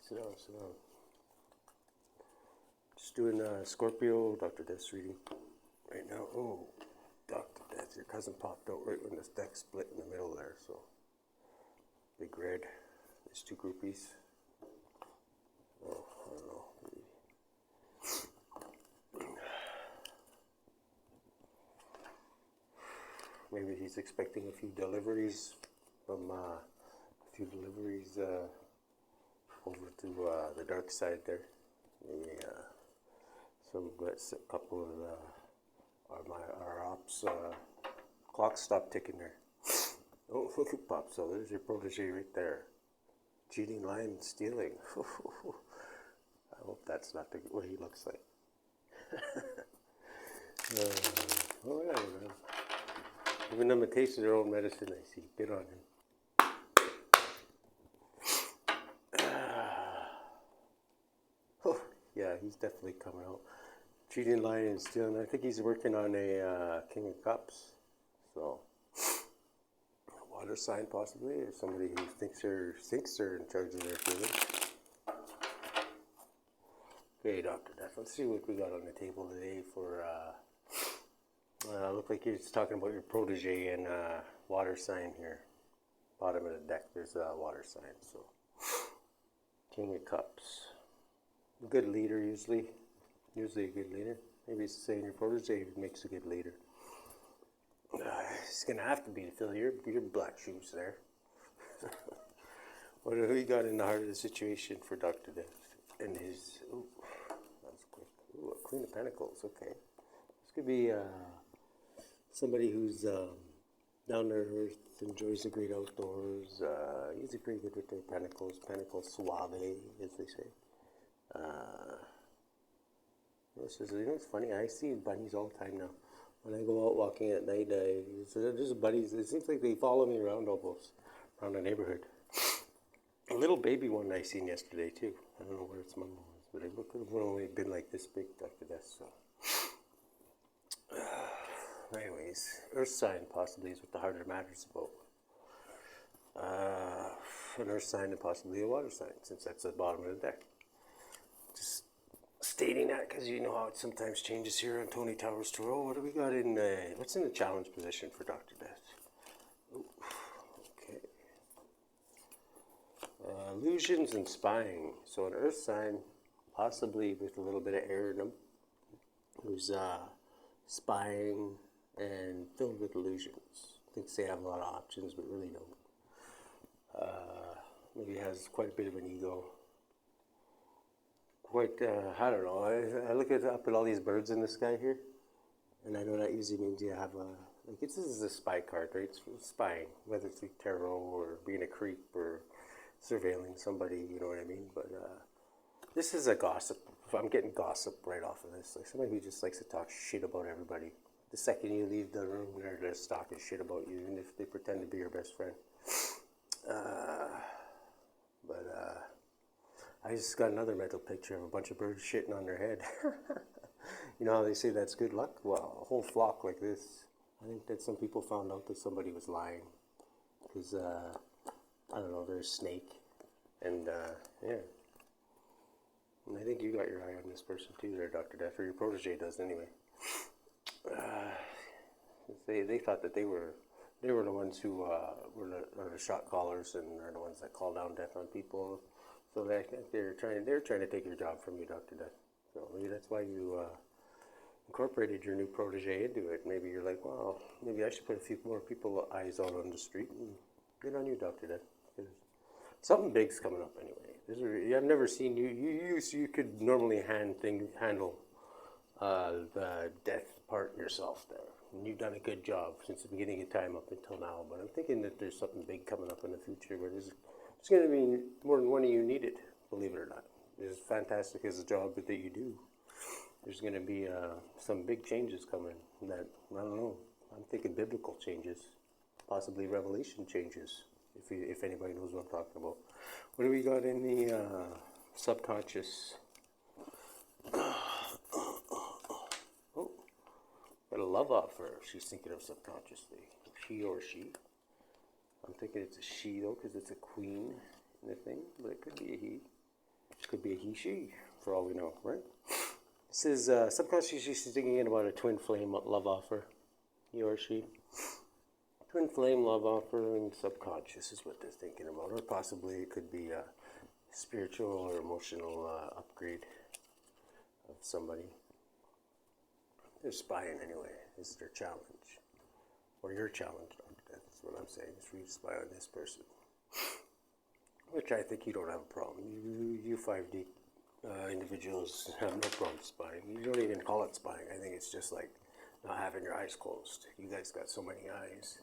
Sit down, sit down. Just doing Scorpio, Dr.Death's reading right now. Oh, Dr.Death, your cousin popped out right when this deck split in the middle there, so. Big red. There's two groupies. Oh, I don't know. Maybe he's expecting a few deliveries from over to the dark side there. Maybe a couple of our ops clocks stopped ticking there. Oh, look who pops out. There's your protege right there. Cheating, lying, and stealing. I hope that's not what he looks like. Whatever, man. Giving them a taste of their own medicine, I see. Good on him. Oh, yeah, he's definitely coming out. Cheating, lying, and stealing. I think he's working on a King of Cups. So, a water sign possibly, or somebody who thinks they're in charge of their feelings. Okay, Dr.Death. Let's see what we got on the table today for. Look like you're just talking about your protege and water sign here. Bottom of the deck, there's a water sign. So, King of Cups. Good leader usually. Usually a good leader. Maybe it's saying your protege makes a good leader. It's gonna have to be to fill your black shoes there. What do we got in the heart of the situation for Dr.Death and his? Ooh, that was quick. Ooh, a Queen of Pentacles. Okay, this could be somebody who's down to earth, enjoys the great outdoors. Usually pretty good with their pentacles. Pentacles suave, as they say. This is, it's funny. I see bunnies all the time now. When I go out walking at night, there's buddies. It seems like they follow me around almost, around the neighborhood. A little baby one I seen yesterday too. I don't know where its mom was, but it could have only been like this big, Dr.Death. So, anyways, Earth sign possibly is what the heart of matters about. An Earth sign and possibly a water sign, since that's at the bottom of the deck. Just stating that because you know how it sometimes changes here on Tony Towers Tarot. What do we got in what's in the challenge position for Dr.Death? Okay. Illusions and spying. So an earth sign, possibly with a little bit of air in them, who's spying and filled with illusions. Thinks they have a lot of options but really don't. Maybe has quite a bit of an ego. I don't know, I look up at all these birds in the sky here, and I know that usually means you have this is a spy card, right? It's spying, whether it's through tarot or being a creep or surveilling somebody, you know what I mean? But this is a gossip. I'm getting gossip right off of this. Like somebody who just likes to talk shit about everybody. The second you leave the room, they're just talking shit about you, even if they pretend to be your best friend. I just got another mental picture of a bunch of birds shitting on their head. You know how they say that's good luck? Well, a whole flock like this. I think that some people found out that somebody was lying. Because, I don't know, they're a snake. And, yeah. And I think you got your eye on this person too there, Dr.Death, or your protege does anyway. They thought that they were the ones who were the shot callers and are the ones that call down death on people. So they're trying to take your job from you, Dr.Death. So maybe that's why you incorporated your new protege into it. Maybe you're like, well, maybe I should put a few more people eyes out on the street. And good on you, Dr.Death. Something big's coming up anyway. I've never seen you could normally handle the death part yourself there. And you've done a good job since the beginning of time up until now. But I'm thinking that there's something big coming up in the future where it's going to be more than one of you needed, believe it or not. As fantastic as a job that you do, there's going to be some big changes coming that, I don't know, I'm thinking biblical changes, possibly revelation changes, if anybody knows what I'm talking about. What do we got in the subconscious? Oh, got a love offer she's thinking of subconsciously. He or she. I'm thinking it's a she though, because it's a queen in the thing, but it could be a he. Could be a he, she, for all we know, right? This is subconsciously she's thinking about a twin flame love offer, he or she. Twin flame love offer and subconscious is what they're thinking about, or possibly it could be a spiritual or emotional upgrade of somebody. They're spying anyway. This is their challenge, or your challenge. That's what I'm saying. Is for you to spy on this person, which I think you don't have a problem. You 5D individuals have no problem spying. You don't even call it spying. I think it's just like not having your eyes closed. You guys got so many eyes.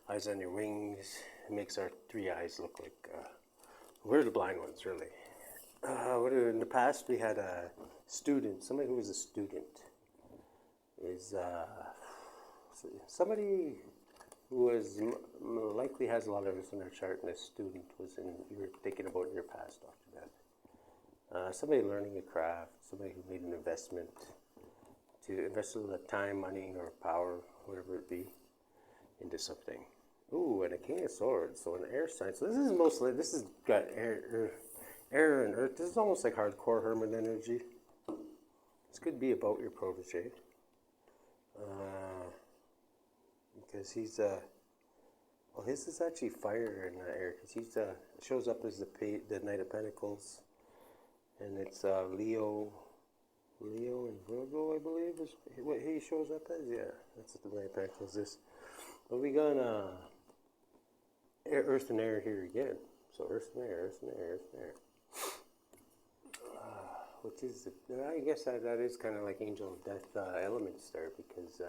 Eyes on your wings. It makes our 3 eyes look like we're the blind ones, really. In the past, we had a student, somebody who was a student. Is somebody who was likely has a lot of this in their chart, and a student was in. You were thinking about in your past, Dr. Death. Somebody learning a craft, somebody who made an investment to invest a little time, money, or power, whatever it be, into something. Ooh, and a King of Swords, so an air sign. So this has got air and earth. This is almost like hardcore hermit energy. This could be about your protege. Because he's well, his is actually fire in the air, because he's shows up as the Knight of Pentacles, and it's Leo and Virgo, I believe, is what he shows up as. Yeah, that's what the Knight of Pentacles is. But we got earth and air here again. So earth and air, earth and air, earth and air. Which is, I guess that is kind of like angel of death elements there, because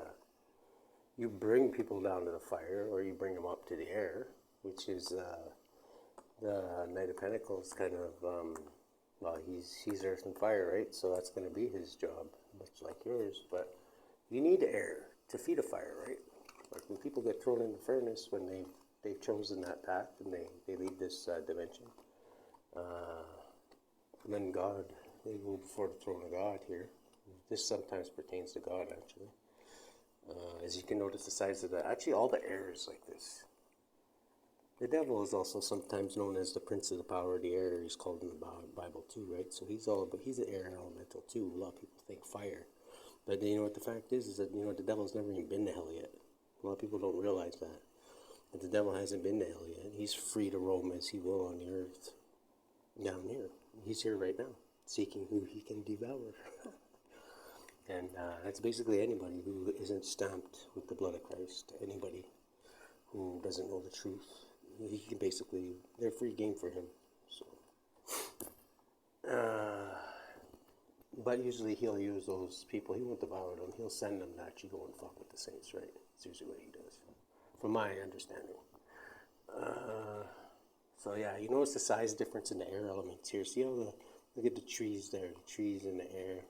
you bring people down to the fire, or you bring them up to the air, which is the Knight of Pentacles kind of, well, he's earth and fire, right? So that's going to be his job, much like yours. But you need air to feed a fire, right? Like when people get thrown in the furnace, when they've chosen that path and they leave this dimension, and then God, they go before the throne of God here. This sometimes pertains to God, actually. As you can notice the size of actually all the air is like this. The devil is also sometimes known as the prince of the power of the air. He's called in the Bible too, right? So he's an air elemental too. A lot of people think fire. But you know what the fact is that, you know, the devil's never even been to hell yet. A lot of people don't realize that. But the devil hasn't been to hell yet. He's free to roam as he will on the earth. Down here. He's here right now, seeking who he can devour. And that's basically anybody who isn't stamped with the blood of Christ. Anybody who doesn't know the truth. He can basically, they're free game for him. So, but usually he'll use those people. He won't devour them. He'll send them to actually go and fuck with the saints, right? That's usually what he does, from my understanding. So yeah, you notice the size difference in the air elements here. See how look at the trees there, the trees in the air.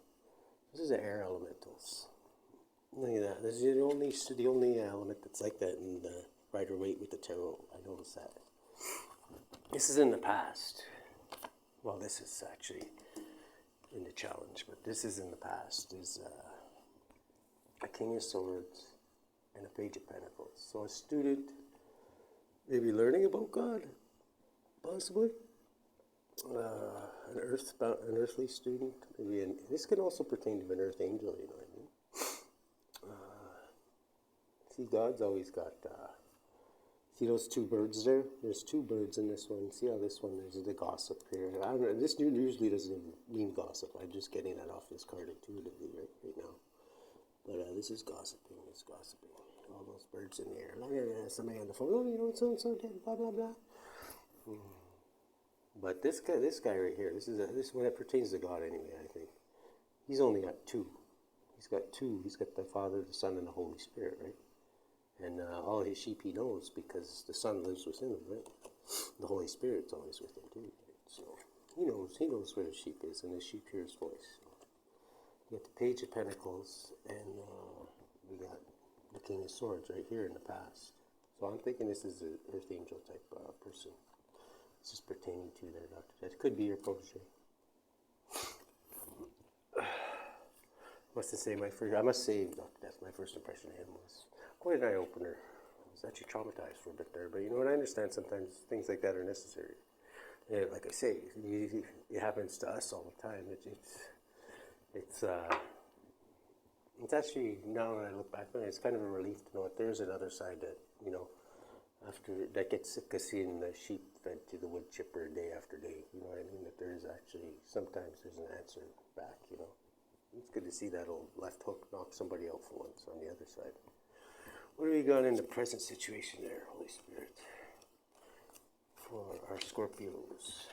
This is the air elementals. Look at that. This is the only element that's like that in the Rider-Waite with the tarot. I noticed that. This is in the past. Well, this is actually in the challenge, but this is in the past. Is a King of Swords and a Page of Pentacles. So a student maybe learning about God, possibly. An earthly student. Maybe this can also pertain to an earth angel, you know what I mean? See, God's always got, see those 2 birds there? There's 2 birds in this one. See how this one, there's the gossip here. I don't know, this usually doesn't even mean gossip. I'm just getting that off this card intuitively right now. But this is gossiping. It's gossiping. All those birds in the air. Somebody on the phone, oh, you know, so did, blah, blah, blah. But this guy right here, this when it pertains to God anyway, I think. He's only got 2. He's got 2. He's got the Father, the Son, and the Holy Spirit, right? And all his sheep he knows, because the Son lives within him, right? The Holy Spirit's always with him too, right? So he knows where his sheep is, and his sheep hear his voice. We got the Page of Pentacles, and we got the King of Swords right here in the past. So I'm thinking this is an Earth Angel type person. This is pertaining to their Dr. Death. It could be your protege. What's to say? I must say, Dr. Death, my first impression of him was quite an eye-opener. I was actually traumatized for a bit there, but you know what? I understand sometimes things like that are necessary. like I say, it happens to us all the time. It's actually, now when I look back on it, it's kind of a relief to know that there's another side that, after that gets sick of seeing the sheep fed to the wood chipper day after day. You know what I mean? That there's actually, sometimes there's an answer back, It's good to see that old left hook knock somebody out for once on the other side. What do we got in the present situation there, Holy Spirit? For our Scorpios.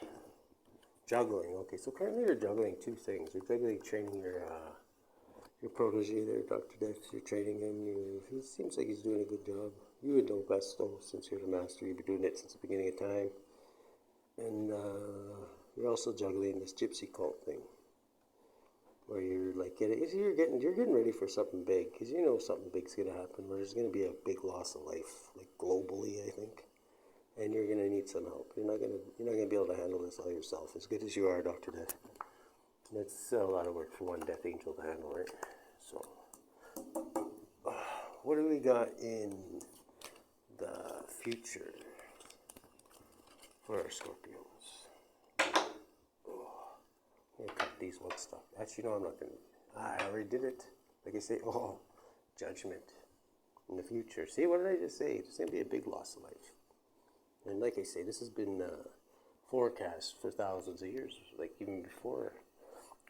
Juggling. Okay, so currently you're juggling two things. You're juggling training your protege there, Dr. Death. You're training him. He seems like he's doing a good job. You would know best, though, since you're the master. You've been doing it since the beginning of time. And you're also juggling this gypsy cult thing, where you're like you're getting ready for something big, because you know something big's gonna happen. Where there's gonna be a big loss of life, like globally, I think. And you're gonna need some help. You're not gonna be able to handle this all yourself. As good as you are, Dr. Death. That's a lot of work for one death angel to handle, right? So, what do we got in the future for our Scorpios? Oh, I'm gonna cut these ones stuff. Actually, no, I'm not gonna. I already did it. Like I say, judgment in the future. See, what did I just say? There's gonna be a big loss of life. And like I say, this has been forecast for thousands of years. Like even before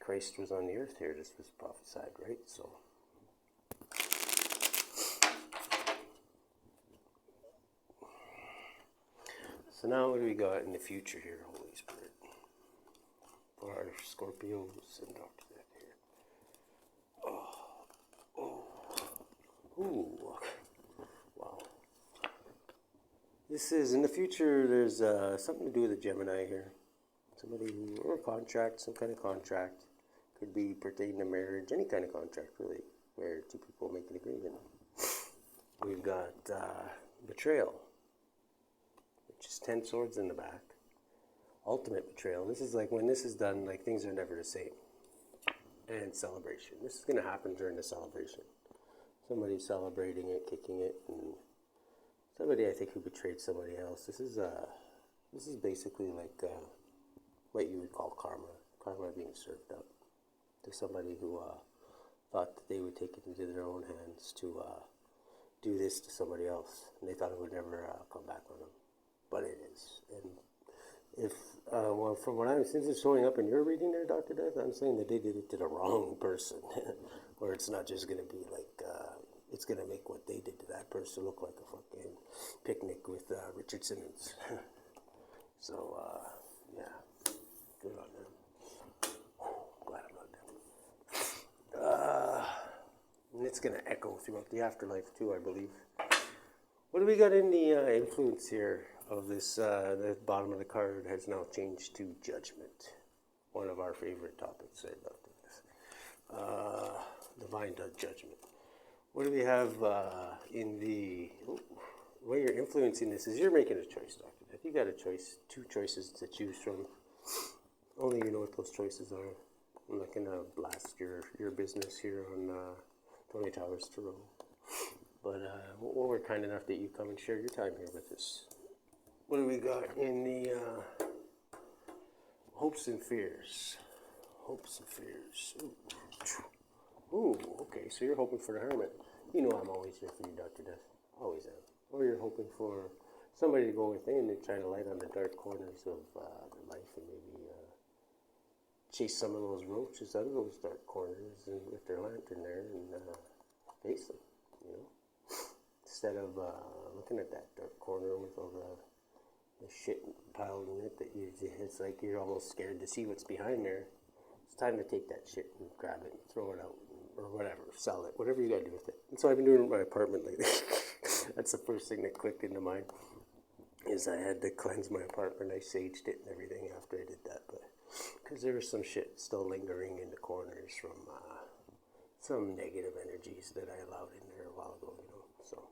Christ was on the earth here, this was prophesied, right? So now what do we got in the future here, Holy Spirit? For our Scorpios and Dr. Death here. Ooh. Wow. This is, in the future, there's something to do with a Gemini here. Somebody or a contract, some kind of contract. Could be pertaining to marriage, any kind of contract, really, where two people make an agreement. We've got betrayal, which is 10 swords in the back. Ultimate betrayal. This is like when this is done, like things are never the same. And celebration. This is going to happen during the celebration. Somebody's celebrating it, kicking it, and somebody I think who betrayed somebody else. This is basically like what you would call karma being served up to somebody who thought that they would take it into their own hands to do this to somebody else, and they thought it would never come back on them, but it is. And if from what since it's showing up in your reading there, Dr. Death, I'm saying that they did it to the wrong person, where it's not just going to be like it's going to make what they did to that person look like a fucking picnic with Richard Simmons. So yeah, good on them. Glad I'm not them. And it's going to echo throughout the afterlife too, I believe. What do we got in the influence here of this? The bottom of the card has now changed to judgment. One of our favorite topics there, Dr. Death. Divine judgment. What do we have in the way you're influencing this is you're making a choice, Dr. Death. You got a choice, two choices to choose from. Only you know what those choices are. I'm not going to blast your business here on Tony Towers Tarot. But we're kind enough that you come and share your time here with us. What do we got in the hopes and fears? Hopes and fears. Ooh, okay, so you're hoping for the hermit. You know I'm always here for you, Dr. Death. Always am. Or you're hoping for somebody to go within and try to light on the dark corners of their life and maybe chase some of those roaches out of those dark corners and with their lantern there and face them, Instead of looking at that dark corner with all the shit piled in it, it's like you're almost scared to see what's behind there. It's time to take that shit and grab it and throw it out or whatever, sell it, whatever you gotta do with it. And so I've been doing it in my apartment lately. That's the first thing that clicked into mind, is I had to cleanse my apartment. I saged it and everything after I did that, but because there was some shit still lingering in the corners from some negative energies that I allowed in there a while ago, So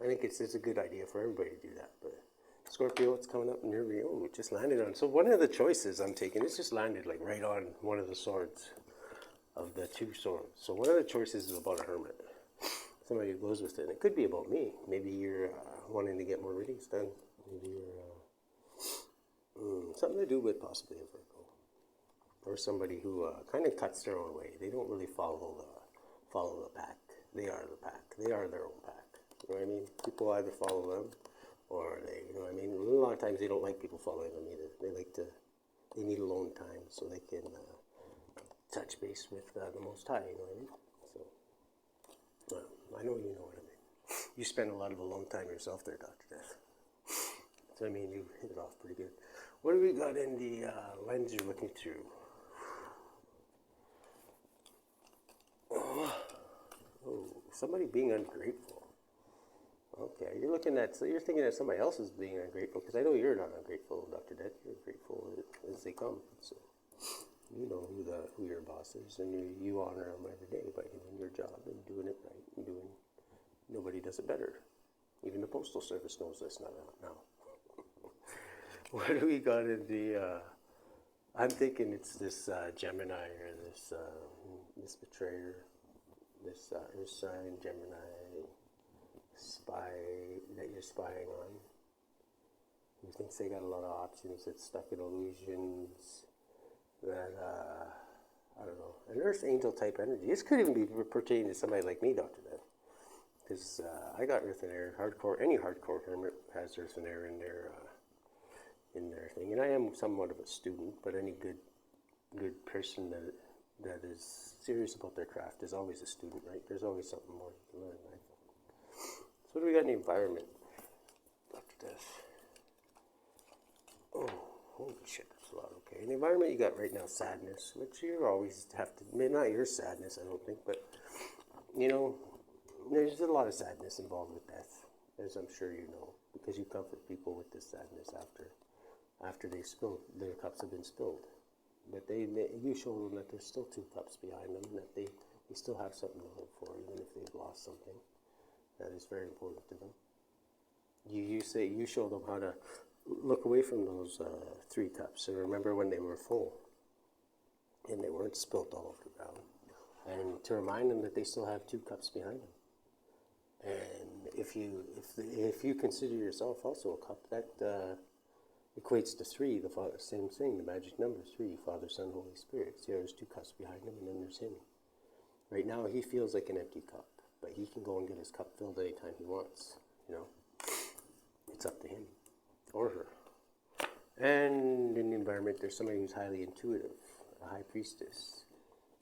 I think it's a good idea for everybody to do that. But Scorpio, what's coming up in your view? Oh, it just landed on. So one of the choices I'm taking, it's just landed like right on one of the swords of the two swords. So one of the choices is about a hermit. Somebody who goes with it. It could be about me. Maybe you're wanting to get more readings done. Maybe you're Something to do with possibly a Virgo. Or somebody who kind of cuts their own way. They don't really follow the pack. They are the pack. They are their own pack. You know what I mean? People either follow them or they, you know what I mean? A lot of times they don't like people following them either. They need alone time so they can touch base with the Most High, you know what I mean? So, I know you know what I mean. You spend a lot of alone time yourself there, Dr. Death. So, I mean, you hit it off pretty good. What do we got in the lens you're looking through? Oh, somebody being ungrateful. Okay, you're thinking that somebody else is being ungrateful, because I know you're not ungrateful, Dr. Death. You're grateful as they come. So you know who your boss is, and you honor them every day by doing your job and doing it right and nobody does it better. Even the Postal Service knows this now. What do we got in the? I'm thinking it's this Gemini or this betrayer, this Earth sign Gemini spy that you're spying on. Who thinks they got a lot of options, that's stuck in illusions, that, I don't know, an Earth Angel type energy. This could even be pertaining to somebody like me, Dr. Death. Because I got Earth and Air, any hardcore hermit has Earth and Air in their thing. And I am somewhat of a student, but any good person that is serious about their craft is always a student, right? There's always something more you can learn, right? So what do we got in the environment, Dr. Death? Oh, holy shit, that's a lot. Okay, in the environment you got right now sadness, which you always have to, maybe not your sadness, I don't think, but, you know, there's a lot of sadness involved with death, as I'm sure you know, because you comfort people with this sadness after they spilled, their cups have been spilled. But you show them that there's still 2 cups behind them, that they still have something to live for, even if they've lost something. That is very important to them. You show them how to look away from those 3 cups and remember when they were full and they weren't spilt all over the ground, and to remind them that they still have 2 cups behind them. And if you consider yourself also a cup, that equates to 3, the same thing, the magic number 3, Father, Son, Holy Spirit. See, there's 2 cups behind him, and then there's him. Right now, he feels like an empty cup, but he can go and get his cup filled anytime he wants. You know, it's up to him or her. And in the environment, there's somebody who's highly intuitive, a high priestess,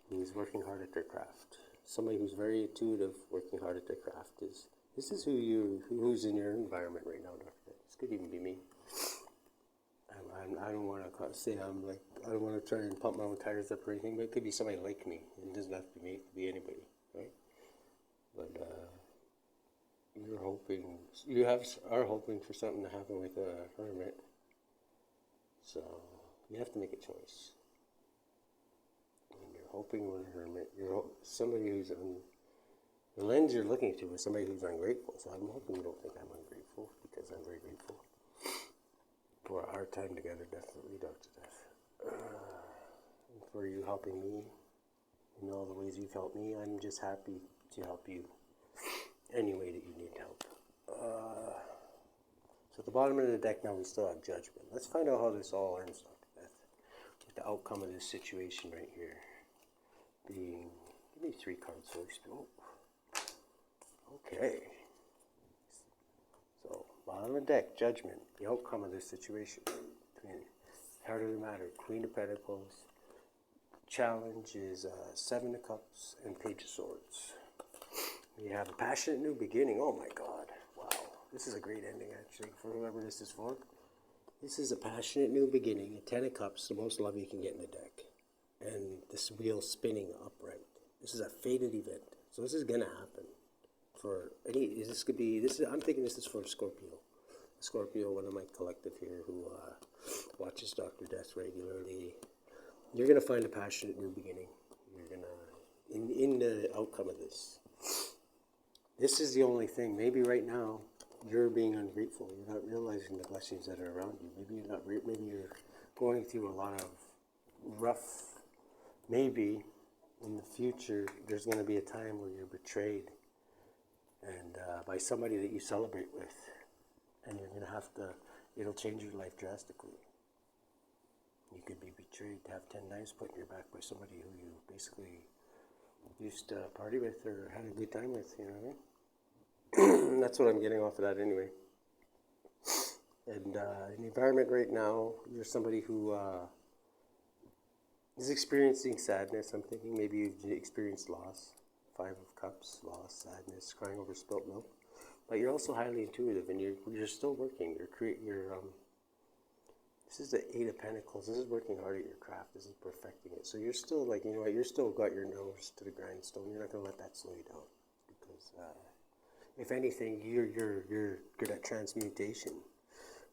who's working hard at their craft. Somebody who's very intuitive, working hard at their craft this is who's in your environment right now, Doctor. This could even be me. I don't want to say I don't want to try and pump my own tires up or anything, but it could be somebody like me. It doesn't have to be me, it could be anybody, right? But you are hoping for something to happen with a hermit. So you have to make a choice. And you're hoping with a hermit, somebody who's the lens you're looking to is somebody who's ungrateful. So I'm hoping you don't think I'm ungrateful, because I'm very grateful for our time together, definitely, Dr. Death. And for you helping me in all the ways you've helped me. I'm just happy to help you any way that you need help. So at the bottom of the deck now we still have Judgment. Let's find out how this all ends, Dr. Death. With the outcome of this situation right here being, give me 3 cards first. Oh. Okay. So, bottom of the deck, Judgment, the outcome of this situation. Heart of the matter, Queen of Pentacles. Challenge is 7 of Cups and Page of Swords. We have a passionate new beginning. Oh my God. Wow. This is a great ending, actually, for whoever this is for. This is a passionate new beginning. A 10 of Cups, the most love you can get in the deck. And this wheel spinning upright. This is a fated event. So this is going to happen. I'm thinking this is for Scorpio. Scorpio, one of my collective here who watches Dr. Death regularly. You're going to find a passionate new beginning. You're going to, in the outcome of this. This is the only thing. Maybe right now you're being ungrateful. You're not realizing the blessings that are around you. Maybe you're going through a lot of rough. Maybe in the future there's going to be a time where you're betrayed, and by somebody that you celebrate with, and you're going to have to. It'll change your life drastically. You could be betrayed to have 10 knives put in your back by somebody who you basically used to party with or had a good time with, you know what I mean? That's what I'm getting off of that anyway. And in the environment right now, you're somebody who is experiencing sadness. I'm thinking maybe you've experienced loss. 5 of Cups, loss, sadness, crying over spilt milk. But you're also highly intuitive, and you're still working. This is the 8 of Pentacles. This is working hard at your craft. This is perfecting it. So you're still like, you know what, you're still got your nose to the grindstone. You're not going to let that slow you down. Because if anything, you're good at transmutation,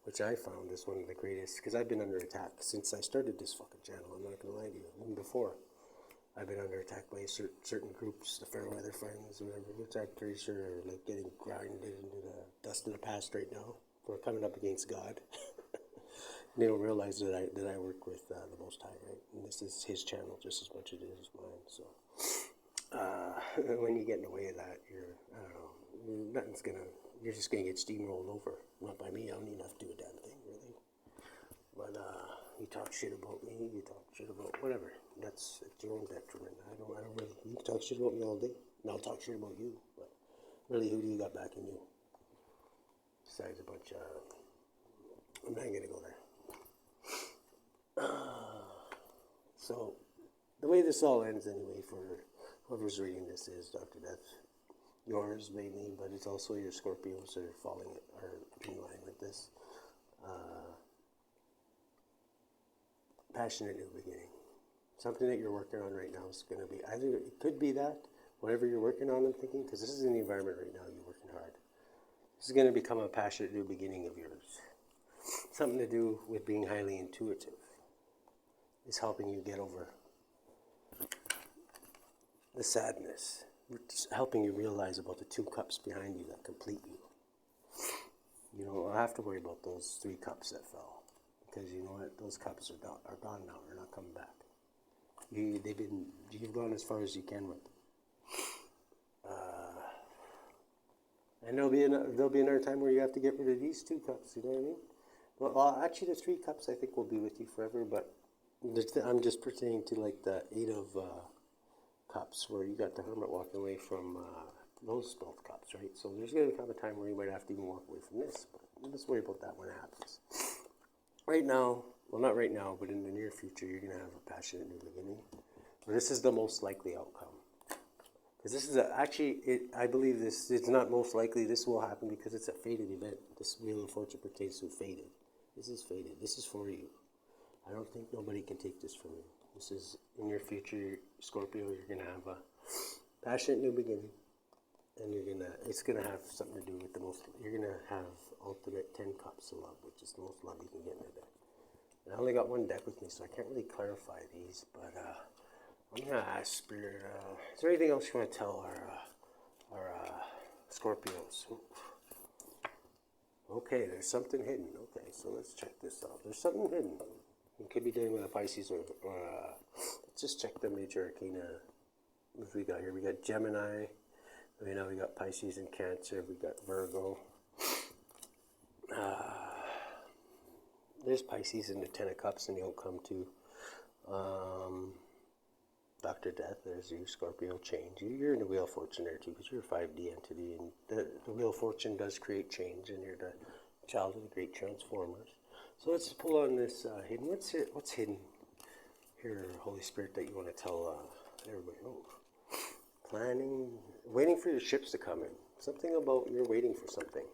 which I found is one of the greatest. Because I've been under attack since I started this fucking channel. I'm not going to lie to you. Even before, I've been under attack by certain groups, the Fairweather Friends, whatever, which I'm pretty sure are like getting grinded into the dust of the past right now. We're coming up against God. They don't realize that I work with the Most High, right? And this is His channel just as much as it is mine. So when you get in the way of that, you're just gonna get steamrolled over. Not by me. I don't even have to do a damn thing, really. But you talk shit about me. You talk shit about whatever. That's at your own detriment. I don't really. You can talk shit about me all day, and I'll talk shit about you. But really, who do you got backing you? Besides a bunch of. I'm not gonna go there. So, the way this all ends anyway for whoever's reading this is Dr.Death. Yours mainly, but it's also your Scorpios that are in line with this. Passionate new beginning. Something that you're working on right now is going to be, either it could be that, whatever you're working on, I'm thinking, because this is in the environment right now, you're working hard. This is going to become a passionate new beginning of yours. Something to do with being highly intuitive. Is helping you get over the sadness. It's helping you realize about the 2 cups behind you that complete you. You don't have to worry about those 3 cups that fell. Because you know what? Those cups are gone now. They're not coming back. You've gone as far as you can with them. And there'll be another time where you have to get rid of these 2 cups. You know what I mean? Well, actually, the 3 cups I think will be with you forever. But I'm just pertaining to like the 8 of Cups, where you got the Hermit walking away from those both cups, right? So there's going to come a time where you might have to even walk away from this. But let's worry about that when it happens. Right now, well, not right now, but in the near future, you're going to have a passionate new beginning. But this is the most likely outcome. Because this is I believe it's not most likely this will happen because it's a fated event. This Wheel of Fortune pertains to fated. This is fated. This is for you. I don't think nobody can take this from you. This is in your future, Scorpio. You're gonna have a passionate new beginning, and it's gonna have something to do with you're gonna have ultimate 10 cups of love, which is the most love you can get in a deck. And I only got one deck with me, so I can't really clarify these, but I'm gonna ask Spirit, is there anything else you want to tell our Scorpios? Okay, there's something hidden. Okay, so let's check this out. There's something hidden. You could be dealing with a Pisces or let's just check the major arcana. What we got here? We got Gemini. We got Pisces and Cancer. We got Virgo. There's Pisces in the 10 of Cups and the outcome too. Dr.Death, there's your Scorpio change. You're in the Wheel of Fortune there too, because you're a 5D entity, and the Wheel of Fortune does create change, and you're the child of the great transformers. So let's pull on this hidden. What's hidden here, Holy Spirit, that you want to tell everybody? Oh, planning, waiting for your ships to come in. Something about you're waiting for something,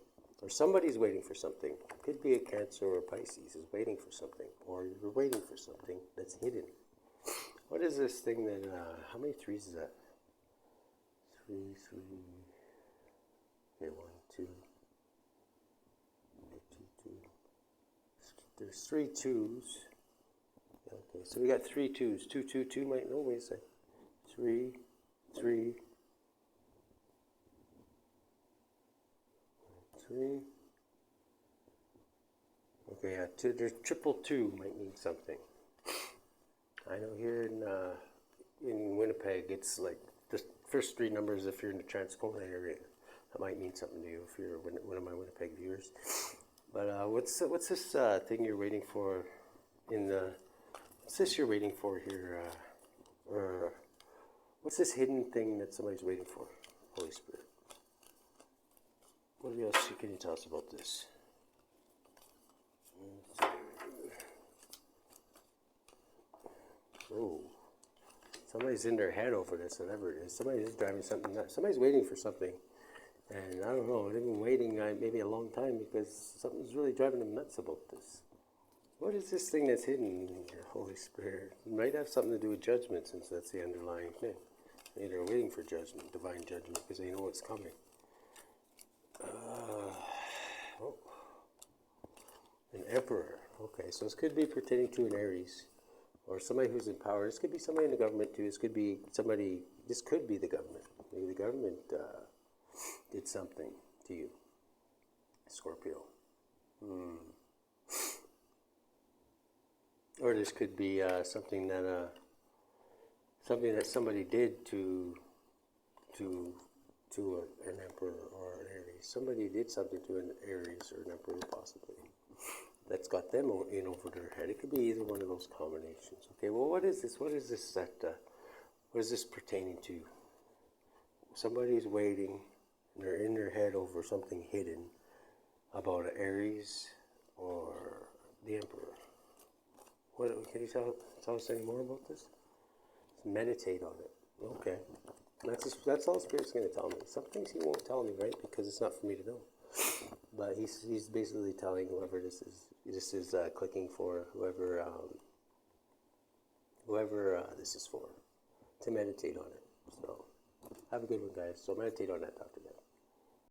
or somebody's waiting for something. Could be a Cancer or a Pisces is waiting for something, or you're waiting for something that's hidden. What is this thing that, how many 3s is that? 3. Okay, 1, 2. There's 3 2s. Okay, so we got 3 2s. 2, 2, 2 might, no, wait a second. 3, 3. 3. Okay, yeah, there's triple 2 might mean something. I know here in Winnipeg, it's like the first 3 numbers if you're in the Transcona area. That might mean something to you if you're one of my Winnipeg viewers. But what's this thing you're waiting for in the What's this you're waiting for here? Or what's this hidden thing that somebody's waiting for? Holy Spirit. What else can you tell us about this? Oh, somebody's in their head over this, whatever it is. Somebody is driving something nuts. Somebody's waiting for something. And I don't know, they've been waiting maybe a long time because something's really driving them nuts about this. What is this thing that's hidden in your Holy Spirit? It might have something to do with judgment, since that's the underlying thing. Maybe they're waiting for judgment, divine judgment, because they know what's coming. An emperor. Okay, so this could be pertaining to an Aries, or somebody who's in power. This could be somebody in the government too. This could be somebody. This could be the government. Maybe the government did something to you, Scorpio. Or this could be something that somebody did to an emperor or an Aries. Somebody did something to an Aries or an emperor, possibly. That's got them in over their head. It could be either one of those combinations. Okay, well, what is this? What is this what is this pertaining to? Somebody's waiting, and they're in their head over something hidden about an Aries or the emperor. What can you tell us any more about this? Just meditate on it. Okay, that's all Spirit's going to tell me. Some things he won't tell me, right? Because it's not for me to know. But he's basically telling whoever this is clicking for, whoever this is for, to meditate on it. So have a good one, guys. So meditate on that, Dr. Death.